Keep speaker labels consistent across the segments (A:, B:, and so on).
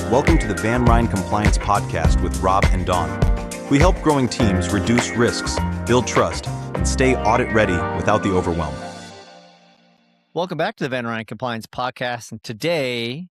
A: Welcome to the Van Ryn Compliance Podcast with Rob and Dawn. We help growing teams reduce risks, build trust, and stay audit ready without the overwhelm.
B: Welcome back to the Van Ryn Compliance Podcast. And today,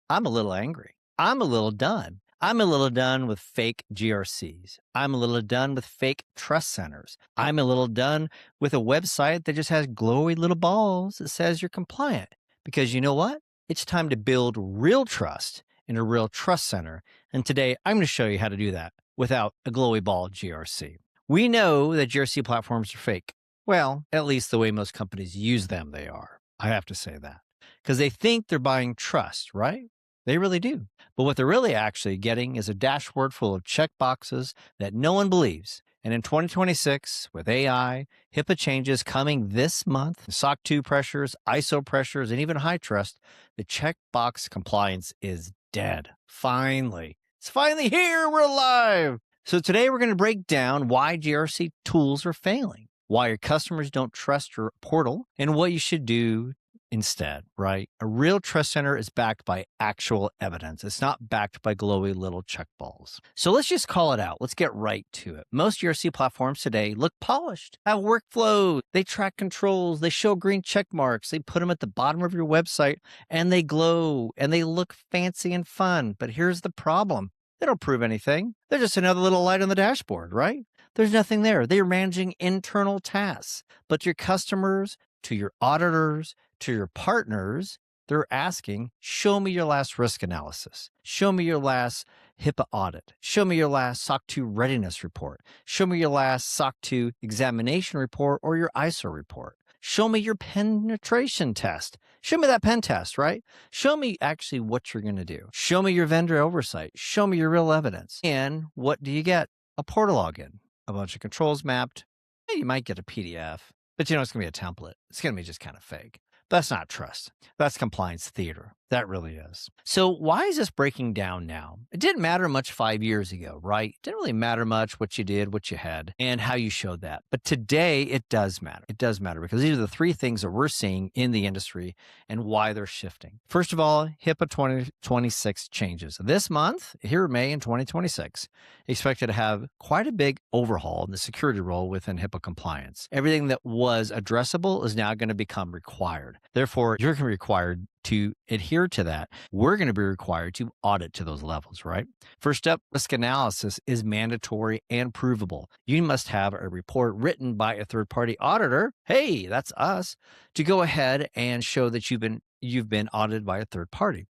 B: I'm a little angry. I'm a little done. I'm a little done with fake GRCs. I'm a little done with fake trust centers. I'm a little done with a website that just has glowy little balls that says you're compliant. Because you know what? It's time to build real trust in a real trust center. And today, I'm going to show you how to do that without a glowy ball GRC. We know that GRC platforms are fake. Well, at least the way most companies use them, they are. I have to say that. Because they think they're buying trust, right? They really do. But what they're really actually getting is a dashboard full of checkboxes that no one believes. And in 2026, with AI, HIPAA changes coming this month, SOC 2 pressures, ISO pressures, and even high trust, the checkbox compliance is dead. Finally. It's finally here. We're alive. So today we're going to break down why GRC tools are failing, why your customers don't trust your portal, and what you should do instead, right? A real trust center is backed by actual evidence. It's not backed by glowy little check balls. So let's just call it out. Let's get right to it. Most GRC platforms today look polished, have workflows, they track controls, they show green check marks, they put them at the bottom of your website, and they glow, and they look fancy and fun. But here's the problem. They don't prove anything. They're just another little light on the dashboard, right? There's nothing there. They're managing internal tasks. But your customers, to your auditors, to your partners, they're asking, show me your last risk analysis. Show me your last HIPAA audit. Show me your last SOC 2 readiness report. Show me your last SOC 2 examination report or your ISO report. Show me your penetration test. Show me that pen test, right? Show me actually what you're going to do. Show me your vendor oversight. Show me your real evidence. And what do you get? A portal login, a bunch of controls mapped. You might get a PDF, but it's going to be a template. It's going to be just kind of fake. That's not trust. That's compliance theater. That really is. So why is this breaking down now? It didn't matter much 5 years ago, right? It didn't really matter much what you did, what you had, and how you showed that. But today it does matter. It does matter because these are the three things that we're seeing in the industry and why they're shifting. First of all, HIPAA 2026 changes. This month, here in May in 2026, expected to have quite a big overhaul in the security role within HIPAA compliance. Everything that was addressable is now going to become required. Therefore, you're going to be required to adhere to that. We're going to be required to audit to those levels, right? First up, risk analysis is mandatory and provable. You must have a report written by a third-party auditor. Hey, that's us, to go ahead and show that you've been audited by a third party.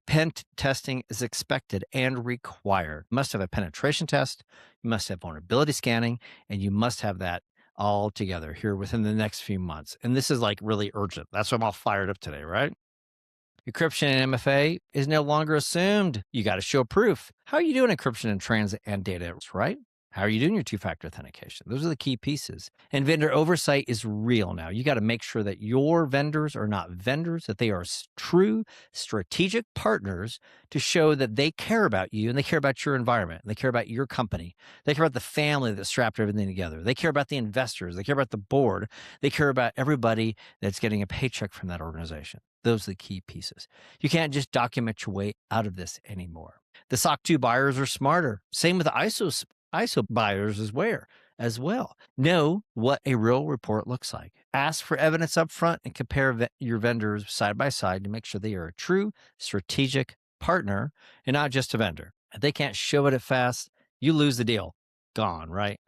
B: Pen testing is expected and required. You must have a penetration test, you must have vulnerability scanning, and you must have that all together here within the next few months. And this is like really urgent. That's why I'm all fired up today, right? Encryption and MFA is no longer assumed. You got to show proof. How are you doing encryption in transit and data, right? How are you doing your two-factor authentication? Those are the key pieces. And vendor oversight is real now. You got to make sure that your vendors are not vendors, that they are true strategic partners to show that they care about you and they care about your environment. And they care about your company. They care about the family that strapped everything together. They care about the investors. They care about the board. They care about everybody that's getting a paycheck from that organization. Those are the key pieces. You can't just document your way out of this anymore. The SOC 2 buyers are smarter. Same with the ISO buyers as well. Know what a real report looks like. Ask for evidence up front and compare your vendors side by side to make sure they are a true strategic partner and not just a vendor. If they can't show it at fast, you lose the deal. Gone, right?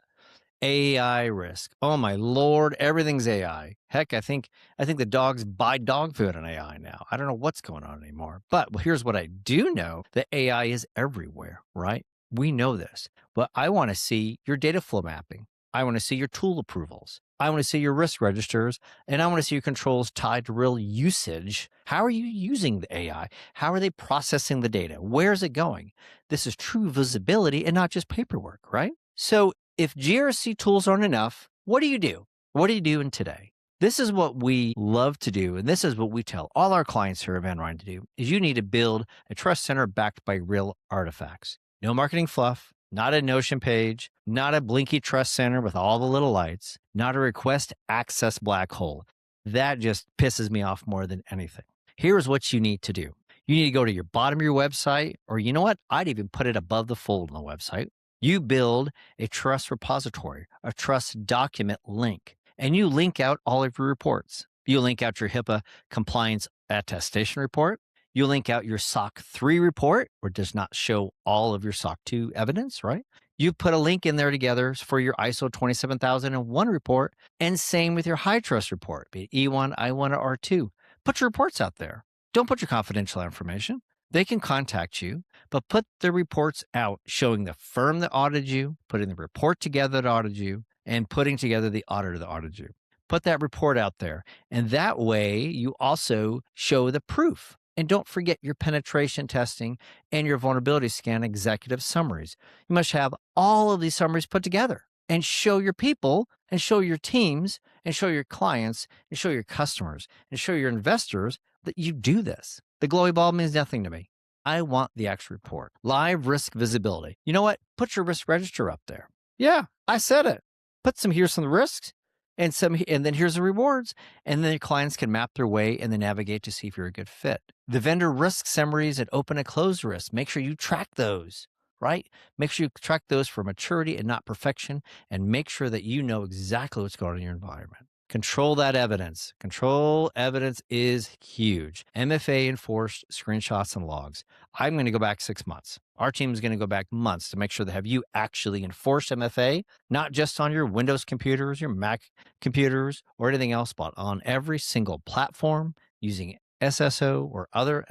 B: AI risk. Oh my Lord, everything's AI. Heck, I think the dogs buy dog food on AI now. I don't know what's going on anymore. But here's what I do know, that AI is everywhere, right? We know this. But I want to see your data flow mapping. I want to see your tool approvals. I want to see your risk registers, and I want to see your controls tied to real usage. How are you using the AI? How are they processing the data? Where is it going? This is true visibility and not just paperwork, right? So if GRC tools aren't enough, what do you do? What are you doing today? This is what we love to do, and this is what we tell all our clients here at Van Ryn to do, is you need to build a trust center backed by real artifacts. No marketing fluff, not a Notion page, not a blinky trust center with all the little lights, not a request access black hole. That just pisses me off more than anything. Here's what you need to do. You need to go to your bottom of your website, or you know what? I'd even put it above the fold on the website. You build a trust repository, a trust document link, and you link out all of your reports. You link out your HIPAA compliance attestation report. You link out your SOC 3 report, which does not show all of your SOC 2 evidence, right? You put a link in there together for your ISO 27001 report, and same with your high trust report, be it E1, I1, or R2. Put your reports out there. Don't put your confidential information. They can contact you, but put the reports out showing the firm that audited you, putting the report together that audited you, and putting together the auditor that audited you. Put that report out there. And that way you also show the proof. And don't forget your penetration testing and your vulnerability scan executive summaries. You must have all of these summaries put together and show your people and show your teams and show your clients and show your customers and show your investors that you do this. The glowy ball means nothing to me. I want the actual report. Live risk visibility. You know what? Put your risk register up there. Yeah, I said it. Put here's some risks and then here's the rewards. And then your clients can map their way and then navigate to see if you're a good fit. The vendor risk summaries and open and close risks. Make sure you track those, right? Make sure you track those for maturity and not perfection, and make sure that you know exactly what's going on in your environment. Control that evidence. Control evidence is huge. MFA enforced screenshots and logs. I'm going to go back 6 months. Our team is going to go back months to make sure that have you actually enforced MFA, not just on your Windows computers, your Mac computers, or anything else, but on every single platform using SSO or other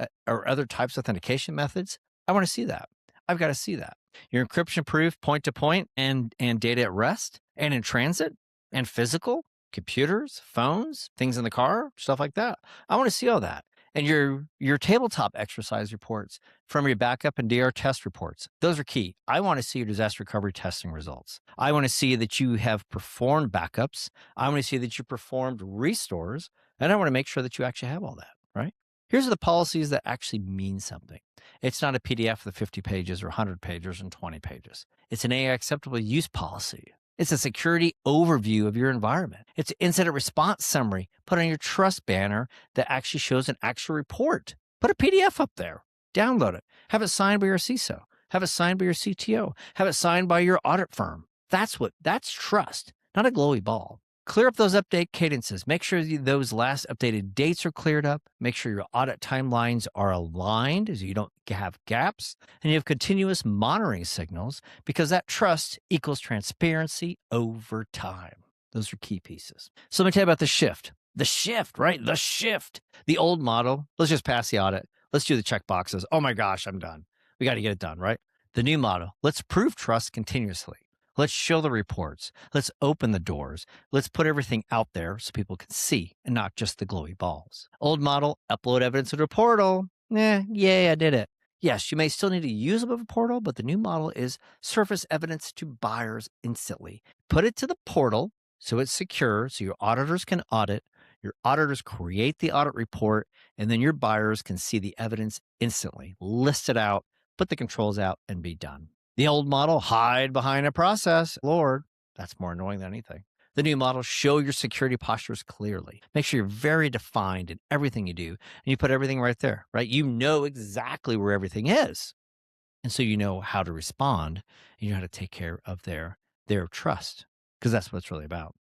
B: types of authentication methods. I want to see that. I've got to see that. Your encryption proof point-to-point and data at rest and in transit and physical. Computers, phones, things in the car, stuff like that. I want to see all that. And your tabletop exercise reports from your backup and DR test reports. Those are key. I want to see your disaster recovery testing results. I want to see that you have performed backups. I want to see that you performed restores. And I want to make sure that you actually have all that, right? Here's the policies that actually mean something. It's not a PDF with 50 pages or 100 pages and 20 pages. It's an AI acceptable use policy. It's a security overview of your environment. It's an incident response summary put on your trust banner that actually shows an actual report. Put a PDF up there. Download it. Have it signed by your CISO. Have it signed by your CTO. Have it signed by your audit firm. That's trust, not a glowy ball. Clear up those update cadences. Make sure those last updated dates are cleared up. Make sure your audit timelines are aligned so you don't have gaps. And you have continuous monitoring signals, because that trust equals transparency over time. Those are key pieces. So let me tell you about the shift. The shift, right? The shift. The old model, let's just pass the audit. Let's do the checkboxes. Oh my gosh, I'm done. We got to get it done, right? The new model, let's prove trust continuously. Let's show the reports. Let's open the doors. Let's put everything out there so people can see and not just the glowy balls. Old model, upload evidence to the portal. Yay, I did it. Yes, you may still need to use a portal, but the new model is surface evidence to buyers instantly. Put it to the portal so it's secure, so your auditors can audit. Your auditors create the audit report, and then your buyers can see the evidence instantly. List it out, put the controls out, and be done. The old model, hide behind a process. Lord, that's more annoying than anything. The new model, show your security postures clearly. Make sure you're very defined in everything you do, and you put everything right there, right? You know exactly where everything is. And so you know how to respond, and you know how to take care of their trust, because that's what it's really about.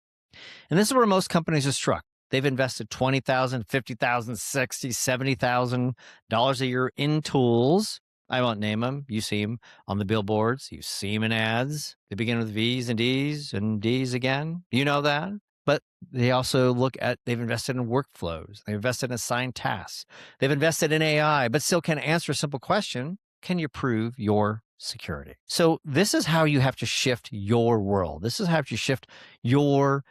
B: And this is where most companies are struck. They've invested $20,000, $50,000, $60,000, $70,000 a year in tools. I won't name them. You see them on the billboards. You see them in ads. They begin with V's and D's and D's again. You know that. But they also they've invested in workflows. They've invested in assigned tasks. They've invested in AI, but still can't answer a simple question. Can you prove your security? So this is how you have to shift your world. This is how you shift your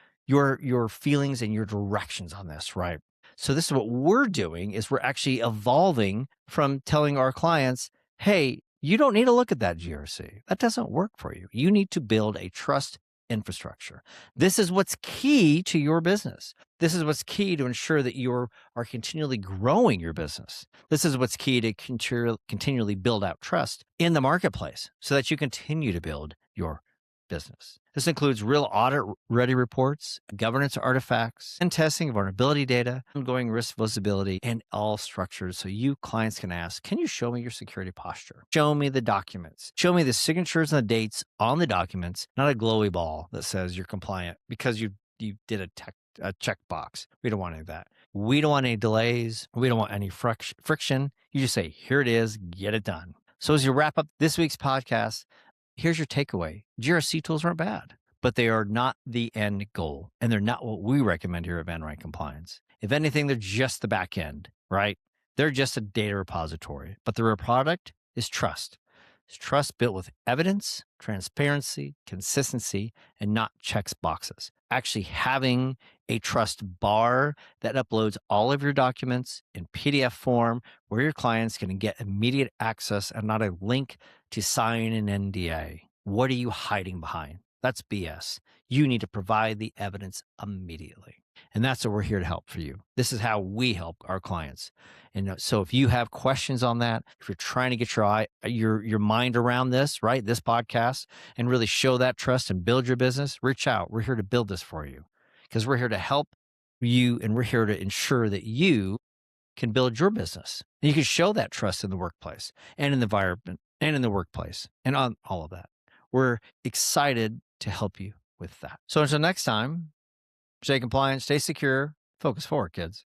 B: feelings and your directions on this, right? So this is what we're doing, is we're actually evolving from telling our clients, hey, you don't need to look at that GRC. That doesn't work for you. You need to build a trust infrastructure. This is what's key to your business. This is what's key to ensure that you are continually growing your business. This is what's key to continually build out trust in the marketplace so that you continue to build your business. This includes real audit-ready reports, governance artifacts, and testing of vulnerability data, ongoing risk visibility, and all structured so you clients can ask, can you show me your security posture? Show me the documents. Show me the signatures and the dates on the documents, not a glowy ball that says you're compliant because you did a checkbox. We don't want any of that. We don't want any delays. We don't want any friction. You just say, here it is, get it done. So as you wrap up this week's podcast, here's your takeaway. GRC tools aren't bad, but they are not the end goal. And they're not what we recommend here at Van Ryn Compliance. If anything, they're just the back end, right? They're just a data repository, but the real product is trust. It's trust built with evidence, transparency, consistency, and not checks boxes. Actually having a trust bar that uploads all of your documents in PDF form where your clients can get immediate access and not a link to sign an NDA. What are you hiding behind? That's BS. You need to provide the evidence immediately. And that's what we're here to help for you. This is how we help our clients. And so if you have questions on that, if you're trying to get your mind around this, right, this podcast, and really show that trust and build your business, reach out. We're here to build this for you because we're here to help you and we're here to ensure that you can build your business. And you can show that trust in the workplace and in the environment and in the workplace and on all of that. We're excited to help you with that. So until next time, stay compliant, stay secure, focus forward, kids.